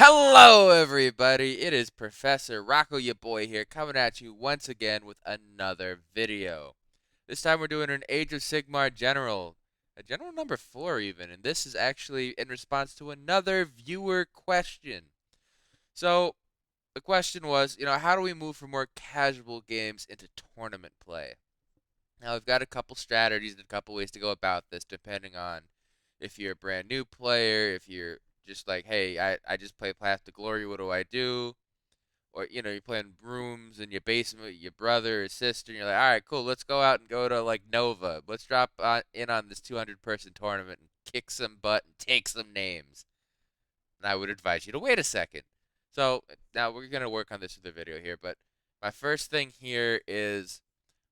Hello, everybody. It is Professor Rocco, your boy here, coming at you once again with another video. This time we're doing an Age of Sigmar General, a General number 4 even, and this is actually in response to another viewer question. So, the question was, how do we move from more casual games into tournament play? Now, we've got a couple strategies and a couple ways to go about this, depending on if you're a brand new player, if you're just like, hey, I just play Path to Glory, what do I do? Or, you're playing rooms in your basement with your brother or sister, and you're like, all right, cool, let's go out and go to, like, Nova. Let's drop in on this 200-person tournament and kick some butt and take some names. And I would advise you to wait a second. So, now we're going to work on this with the video here, but my first thing here is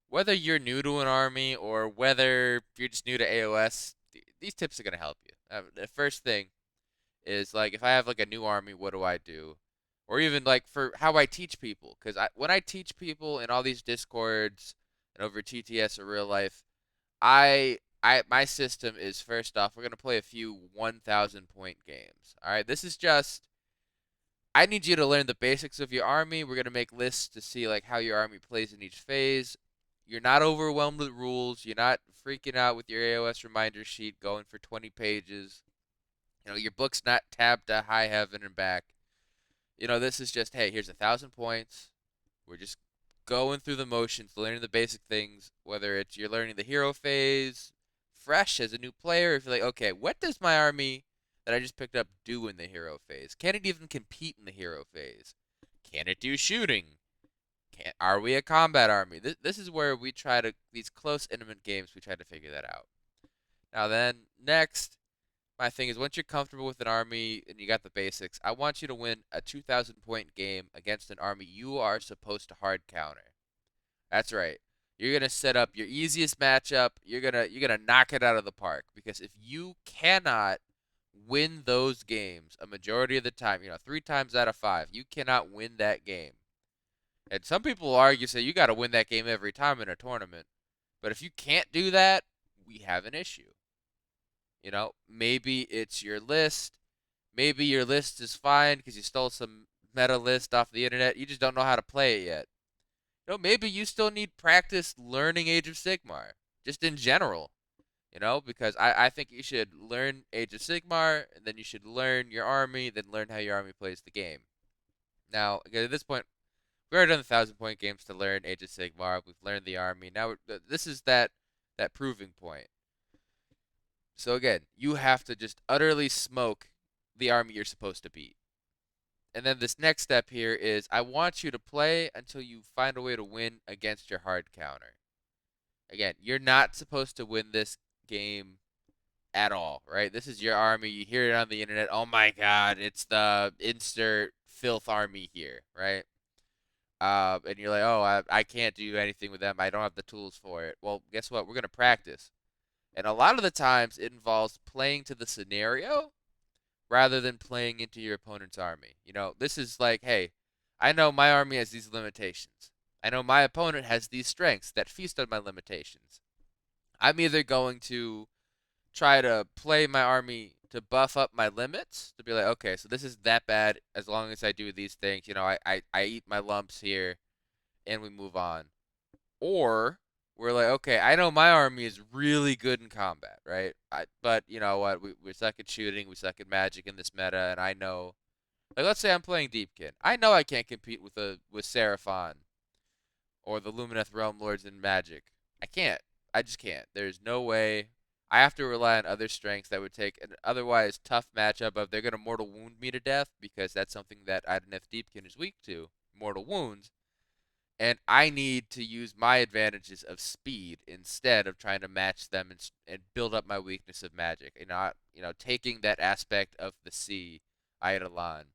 whether you're new to an army or whether you're just new to AoS, these tips are going to help you. The first thing is, like, if I have like a new army, what do I do? Or even like for how I teach people, because when I teach people in all these discords and over TTS or real life, my system is, first off, we're gonna play a few 1,000 point games. All right, this is just, I need you to learn the basics of your army. We're gonna make lists to see like how your army plays in each phase. You're not overwhelmed with rules. You're not freaking out with your AoS reminder sheet going for 20 pages. Your book's not tabbed to high heaven and back. This is just, hey, here's 1,000 points. We're just going through the motions, learning the basic things, whether it's you're learning the hero phase fresh as a new player, if you're like, okay, what does my army that I just picked up do in the hero phase? Can it even compete in the hero phase? Can it do shooting? Are we a combat army? This is where we try to, these close, intimate games, we try to figure that out. Now then, next, my thing is, once you're comfortable with an army and you got the basics, I want you to win a 2,000 point game against an army you are supposed to hard counter. That's right. You're gonna set up your easiest matchup. You're gonna knock it out of the park, because if you cannot win those games a majority of the time, 3 times out of 5, you cannot win that game. And some people argue, say you got to win that game every time in a tournament. But if you can't do that, we have an issue. Maybe it's your list. Maybe your list is fine because you stole some meta list off the internet. You just don't know how to play it yet. Maybe you still need practice learning Age of Sigmar, just in general. Because I think you should learn Age of Sigmar, and then you should learn your army, then learn how your army plays the game. Now, again, at this point, we've already done the 1,000 point games to learn Age of Sigmar. We've learned the army. Now, this is that proving point. So again, you have to just utterly smoke the army you're supposed to beat. And then this next step here is, I want you to play until you find a way to win against your hard counter. Again, you're not supposed to win this game at all, right? This is your army. You hear it on the internet. Oh my God, it's the insert filth army here, right? And you're like, oh, I can't do anything with them. I don't have the tools for it. Well, guess what? We're going to practice. And a lot of the times it involves playing to the scenario rather than playing into your opponent's army. This is like, hey, I know my army has these limitations. I know my opponent has these strengths that feast on my limitations. I'm either going to try to play my army to buff up my limits, to be like, okay, so this is that bad as long as I do these things. I eat my lumps here and we move on. Or we're like, okay, I know my army is really good in combat, right? But you know what? We suck at shooting, we suck at magic in this meta, and I know, like, let's say I'm playing Deepkin. I know I can't compete with Seraphon or the Lumineth Realm Lords in Magic. I can't. I just can't. There's no way. I have to rely on other strengths that would take an otherwise tough matchup of they're gonna mortal wound me to death, because that's something that Ideneth Deepkin is weak to, mortal wounds. And I need to use my advantages of speed instead of trying to match them and build up my weakness of magic. Taking that aspect of the sea, Eidolon,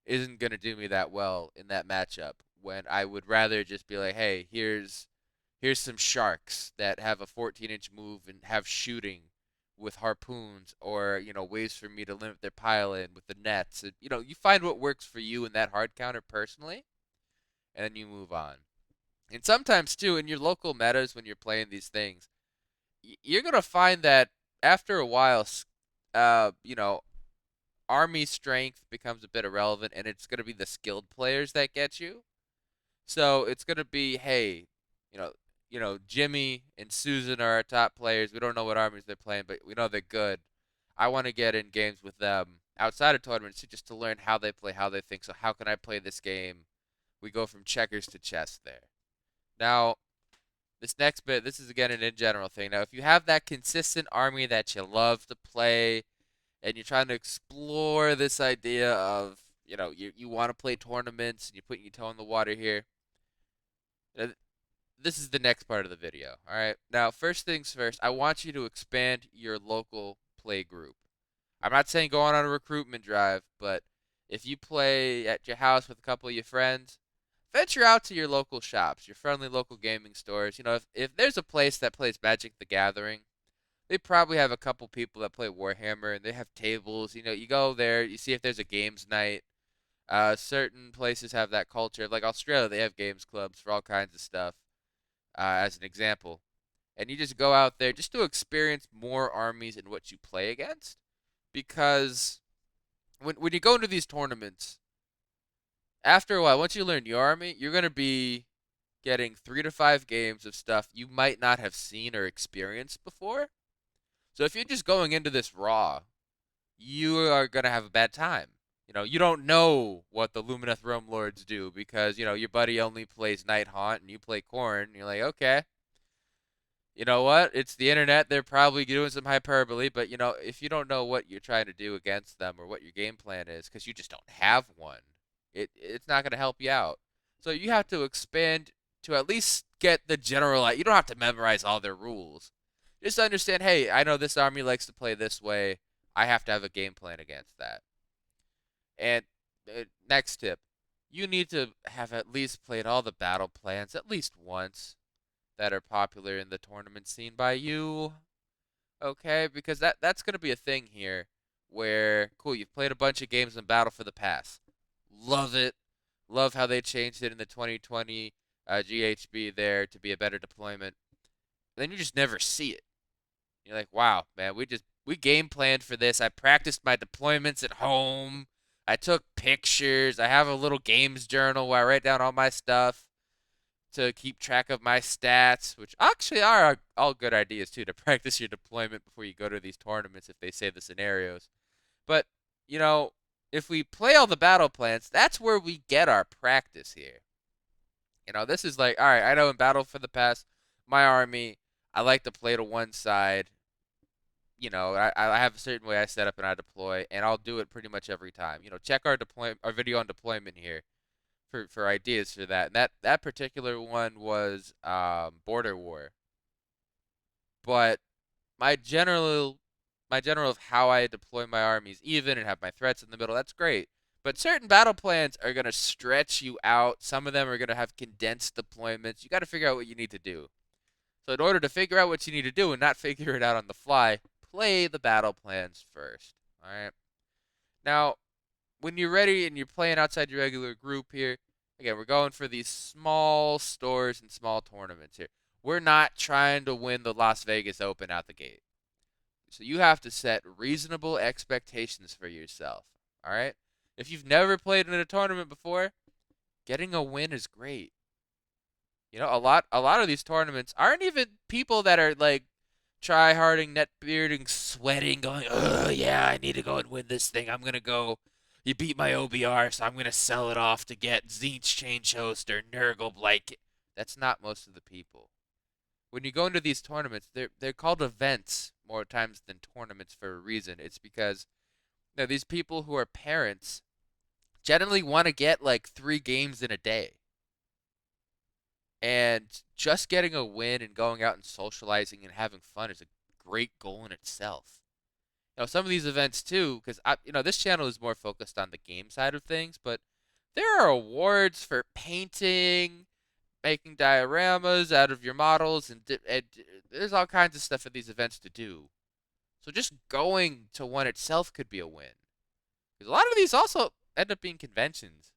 isn't going to do me that well in that matchup, when I would rather just be like, hey, here's some sharks that have a 14-inch move and have shooting with harpoons, or ways for me to limit their pile in with the nets. And, you find what works for you in that hard counter personally, and then you move on. And sometimes too, in your local metas, when you're playing these things, you're gonna find that after a while, uh, you know, army strength becomes a bit irrelevant, and it's going to be the skilled players that get you. So it's going to be, hey, you know, Jimmy and Susan are our top players. We don't know what armies they're playing, but we know they're good. I want to get in games with them outside of tournaments just to learn how they play, how they think. So how can I play this game? We go from checkers to chess there. Now, this next bit, this is again an in general thing. Now, if you have that consistent army that you love to play, and you're trying to explore this idea of, you want to play tournaments and you're putting your toe in the water here, this is the next part of the video. All right. Now, first things first, I want you to expand your local play group. I'm not saying go on a recruitment drive, but if you play at your house with a couple of your friends, venture out to your local shops, your friendly local gaming stores. If there's a place that plays Magic the Gathering, they probably have a couple people that play Warhammer and they have tables. You go there, you see if there's a games night. Certain places have that culture. Like Australia, they have games clubs for all kinds of stuff, as an example. And you just go out there just to experience more armies and what you play against. Because when you go into these tournaments, after a while, once you learn your army, you're going to be getting 3 to 5 games of stuff you might not have seen or experienced before. So if you're just going into this raw, you are going to have a bad time. You don't know what the Lumineth Realm Lords do because, your buddy only plays Night Haunt and you play Khorne. And you're like, okay, you know what? It's the internet. They're probably doing some hyperbole, but, if you don't know what you're trying to do against them or what your game plan is because you just don't have one, it's not going to help you out. So you have to expand to at least get the general. You don't have to memorize all their rules. Just understand, hey, I know this army likes to play this way. I have to have a game plan against that. And next tip, you need to have at least played all the battle plans at least once that are popular in the tournament scene by you. Okay, because that's going to be a thing here where, cool, you've played a bunch of games in Battle for the Pass. Love it. Love how they changed it in the 2020 GHB there to be a better deployment. Then you just never see it. You're like, wow, man, we game planned for this. I practiced my deployments at home. I took pictures. I have a little games journal where I write down all my stuff to keep track of my stats, which actually are all good ideas too, to practice your deployment before you go to these tournaments if they say the scenarios. But, if we play all the battle plans, that's where we get our practice here. This is like, all right, I know in Battle for the Past, my army, I like to play to one side. I have a certain way I set up and I deploy, and I'll do it pretty much every time. Check our video on deployment here for ideas for that. And that particular one was Border War. But my general of how I deploy my armies even and have my threats in the middle, that's great. But certain battle plans are going to stretch you out. Some of them are going to have condensed deployments. You got to figure out what you need to do. So in order to figure out what you need to do and not figure it out on the fly, play the battle plans first. All right. Now, when you're ready and you're playing outside your regular group here, again, we're going for these small stores and small tournaments here. We're not trying to win the Las Vegas Open out the gate. So you have to set reasonable expectations for yourself. All right? If you've never played in a tournament before, getting a win is great. A lot of these tournaments aren't even people that are like try-harding, net-bearding, sweating, going, oh, yeah, I need to go and win this thing. I'm going to go. You beat my OBR, so I'm going to sell it off to get Tzeentch Change Host or Nurgle Blight. That's not most of the people. When you go into these tournaments, they're called events more times than tournaments for a reason. It's because these people who are parents generally want to get like 3 games in a day. And just getting a win and going out and socializing and having fun is a great goal in itself. Some of these events too, because this channel is more focused on the game side of things, but there are awards for painting, making dioramas out of your models, and there's all kinds of stuff at these events to do. So just going to one itself could be a win. Because a lot of these also end up being conventions.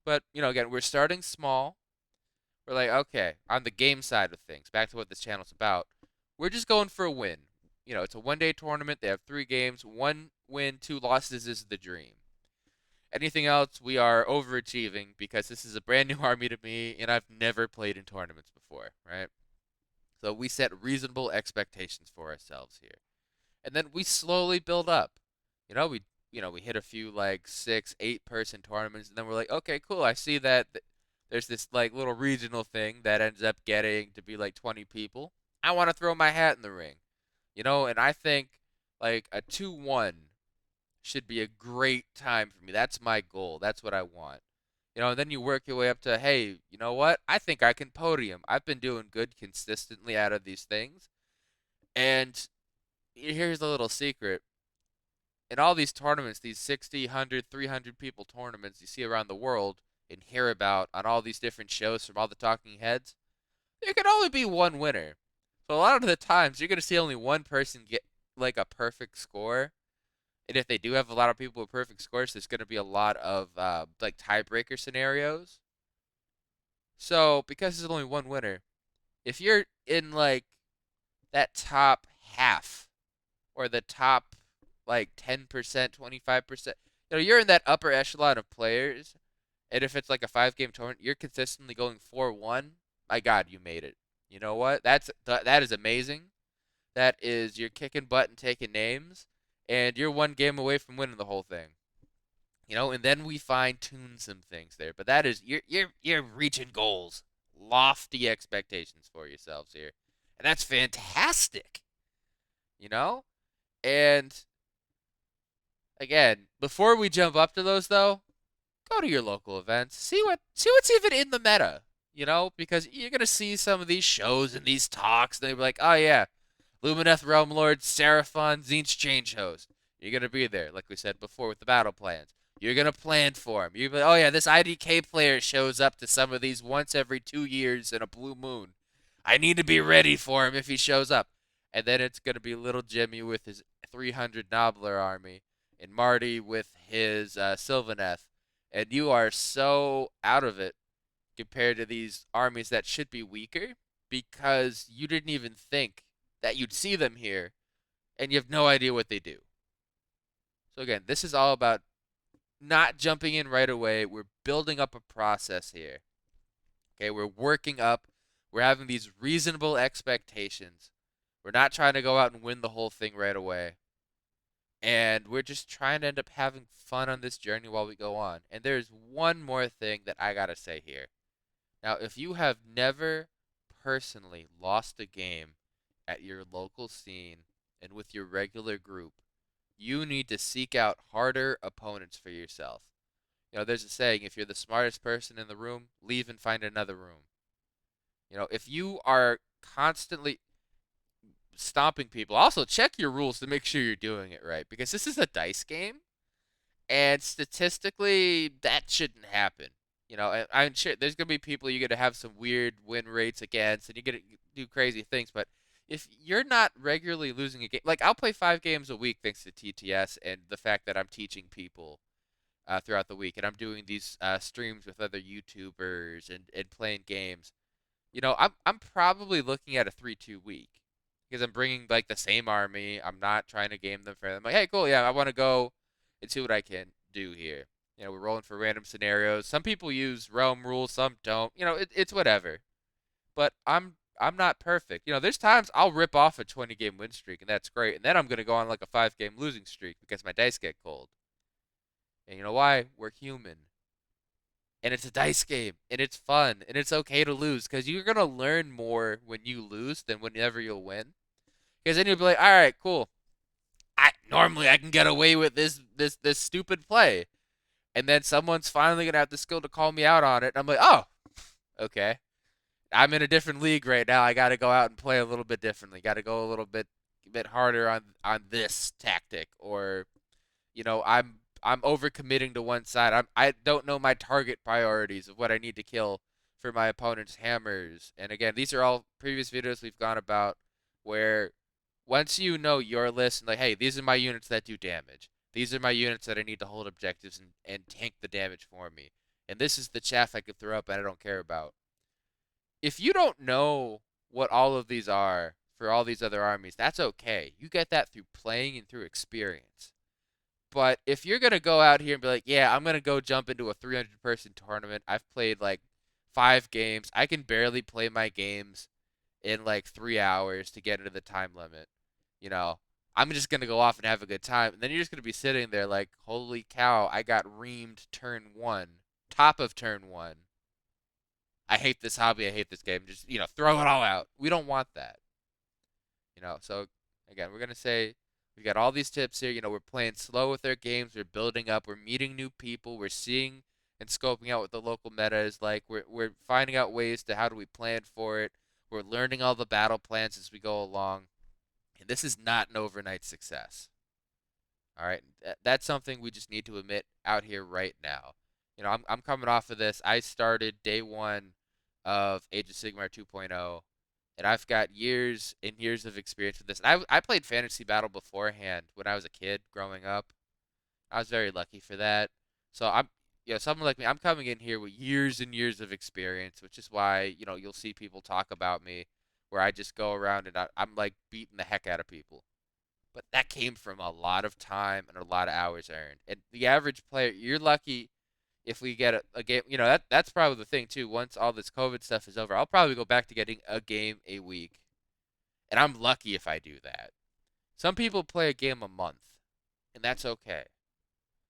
But, again, we're starting small. We're like, okay, on the game side of things, back to what this channel's about, we're just going for a win. It's a one-day tournament. They have 3 games. One win, 2 losses is the dream. Anything else, we are overachieving because this is a brand new army to me and I've never played in tournaments before, right? So we set reasonable expectations for ourselves here. And then we slowly build up. We hit a few like 6, 8 person tournaments and then we're like, "Okay, cool. I see that there's this like little regional thing that ends up getting to be like 20 people. I want to throw my hat in the ring." And I think like a 2-1 should be a great time for me. That's my goal. That's what I want. And then you work your way up to, hey, you know what? I think I can podium. I've been doing good consistently out of these things. And here's a little secret. In all these tournaments, these 60, 100, 300 people tournaments you see around the world and hear about on all these different shows from all the talking heads, there can only be one winner. So a lot of the times you're going to see only one person get like a perfect score. And if they do have a lot of people with perfect scores, there's going to be a lot of like tiebreaker scenarios. So because there's only one winner, if you're in like that top half or the top like 10%, 25%, you're in that upper echelon of players. And if it's like a 5 game tournament, you're consistently going 4-1. My God, you made it. You know what? That is amazing. That is you're kicking butt and taking names, and you're 1 game away from winning the whole thing. And then we fine tune some things there. But that is you're reaching goals, lofty expectations for yourselves here, and that's fantastic. You know, and again, before we jump up to those though, go to your local events, see what's even in the meta. Because you're gonna see some of these shows and these talks, and they're like, oh yeah, Lumineth Realm Lord, Seraphon, Tzeentch Change Host. You're going to be there, like we said before, with the battle plans. You're going to plan for him. You're like, oh yeah, this IDK player shows up to some of these once every 2 years in a blue moon. I need to be ready for him if he shows up. And then it's going to be little Jimmy with his 300 Nobbler army, and Marty with his Sylvaneth. And you are so out of it compared to these armies that should be weaker because you didn't even think that you'd see them here and you have no idea what they do. So again, this is all about not jumping in right away. We're building up a process here. Okay, we're working up. We're having these reasonable expectations. We're not trying to go out and win the whole thing right away. And we're just trying to end up having fun on this journey while we go on. And there's one more thing that I got to say here. Now, if you have never personally lost a game at your local scene and with your regular group, you need to seek out harder opponents for yourself. There's a saying, if you're the smartest person in the room, leave and find another room. If you are constantly stomping people, also check your rules to make sure you're doing it right because this is a dice game and statistically that shouldn't happen. I'm sure there's gonna be people you're gonna have some weird win rates against, and you're gonna do crazy things. But if you're not regularly losing a game, like I'll play 5 games a week thanks to TTS and the fact that I'm teaching people throughout the week, and I'm doing these streams with other YouTubers and playing games. I'm probably looking at a 3-2 week because I'm bringing like the same army. I'm not trying to game them for them. Like, hey, cool, yeah, I want to go and see what I can do here. We're rolling for random scenarios. Some people use realm rules, some don't. It's whatever. But I'm not perfect. There's times I'll rip off a 20-game win streak, and that's great. And then I'm gonna go on like a 5-game losing streak because my dice get cold. And you know why? We're human. And it's a dice game, and it's fun, and it's okay to lose because you're gonna learn more when you lose than whenever you'll win. Because then you'll be like, all right, cool. I can get away with this stupid play, and then someone's finally gonna have the skill to call me out on it. And I'm like, oh, okay. I'm in a different league right now. I got to go out and play a little bit differently. Got to go a little bit harder on this tactic, or I'm overcommitting to one side. I don't know my target priorities of what I need to kill for my opponent's hammers. And again, these are all previous videos we've gone about where once you know your list and like, hey, these are my units that do damage. These are my units that I need to hold objectives and tank the damage for me. And this is the chaff I could throw up and I don't care about. If you don't know what all of these are for all these other armies, that's okay. You get that through playing and through experience. But if you're gonna go out here and be like, yeah, I'm gonna go jump into a 300-person tournament. I've played like 5 games. I can barely play my games in like 3 hours to get into the time limit. You know, I'm just gonna go off and have a good time. And then you're just gonna be sitting there like, holy cow, I got reamed turn one, top of turn one. I hate this hobby. I hate this game. Just throw it all out. We don't want that. So again, we're gonna say we got all these tips here. We're playing slow with our games. We're building up. We're meeting new people. We're seeing and scoping out what the local meta is like. We're finding out ways to how do we plan for it. We're learning all the battle plans as we go along. And this is not an overnight success. All right, that's something we just need to admit out here right now. I'm coming off of this. I started day one of Age of Sigmar 2.0, and I've got years and years of experience with this. And I played Fantasy Battle beforehand when I was a kid growing up. I was very lucky for that. So someone like me, I'm coming in here with years and years of experience, which is why you'll see people talk about me where I just go around and I'm like beating the heck out of people. But that came from a lot of time and a lot of hours earned. And the average player, you're lucky if we get a game. That's probably the thing too. Once all this COVID stuff is over, I'll probably go back to getting a game a week. And I'm lucky if I do that. Some people play a game a month, and that's okay.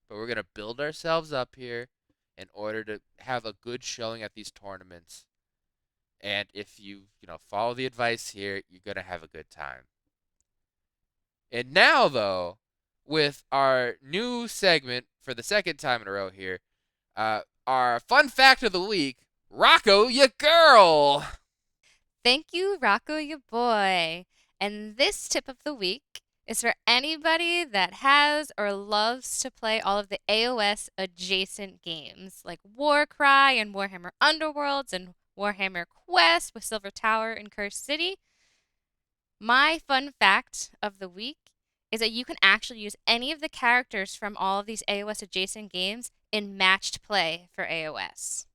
But we're going to build ourselves up here in order to have a good showing at these tournaments. And if you follow the advice here, you're going to have a good time. And now, though, with our new segment for the second time in a row here, our fun fact of the week, Rocco, ya girl. Thank you, Rocco, your boy. And this tip of the week is for anybody that has or loves to play all of the AoS adjacent games like Warcry and Warhammer Underworlds and Warhammer Quest with Silver Tower and Cursed City. My fun fact of the week is that you can actually use any of the characters from all of these AoS adjacent games in matched play for AoS.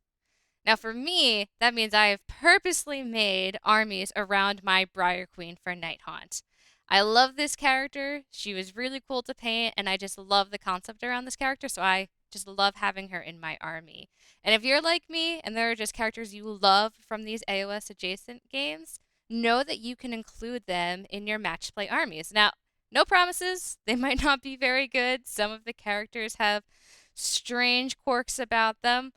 Now, for me, that means I have purposely made armies around my Briar Queen for Night Haunt. I love this character. She was really cool to paint, and I just love the concept around this character, so I just love having her in my army. And if you're like me and there are just characters you love from these AoS adjacent games, know that you can include them in your match play armies. Now, no promises. They might not be very good. Some of the characters have strange quirks about them,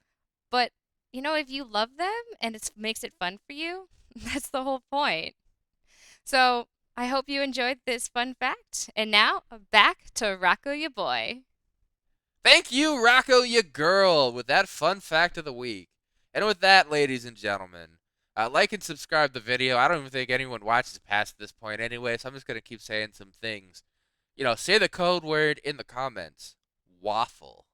but if you love them and it makes it fun for you, that's the whole point. So I hope you enjoyed this fun fact. And now back to Rocco, your boy. Thank you, Rocco, ya girl, with that fun fact of the week. And with that, ladies and gentlemen, like and subscribe the video. I don't even think anyone watches past this point anyway, so I'm just going to keep saying some things. Say the code word in the comments. Waffle.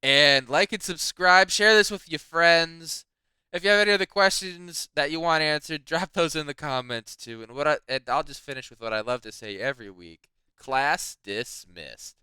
And like and subscribe. Share this with your friends. If you have any other questions that you want answered, drop those in the comments too. And I'll just finish with what I love to say every week. Class dismissed.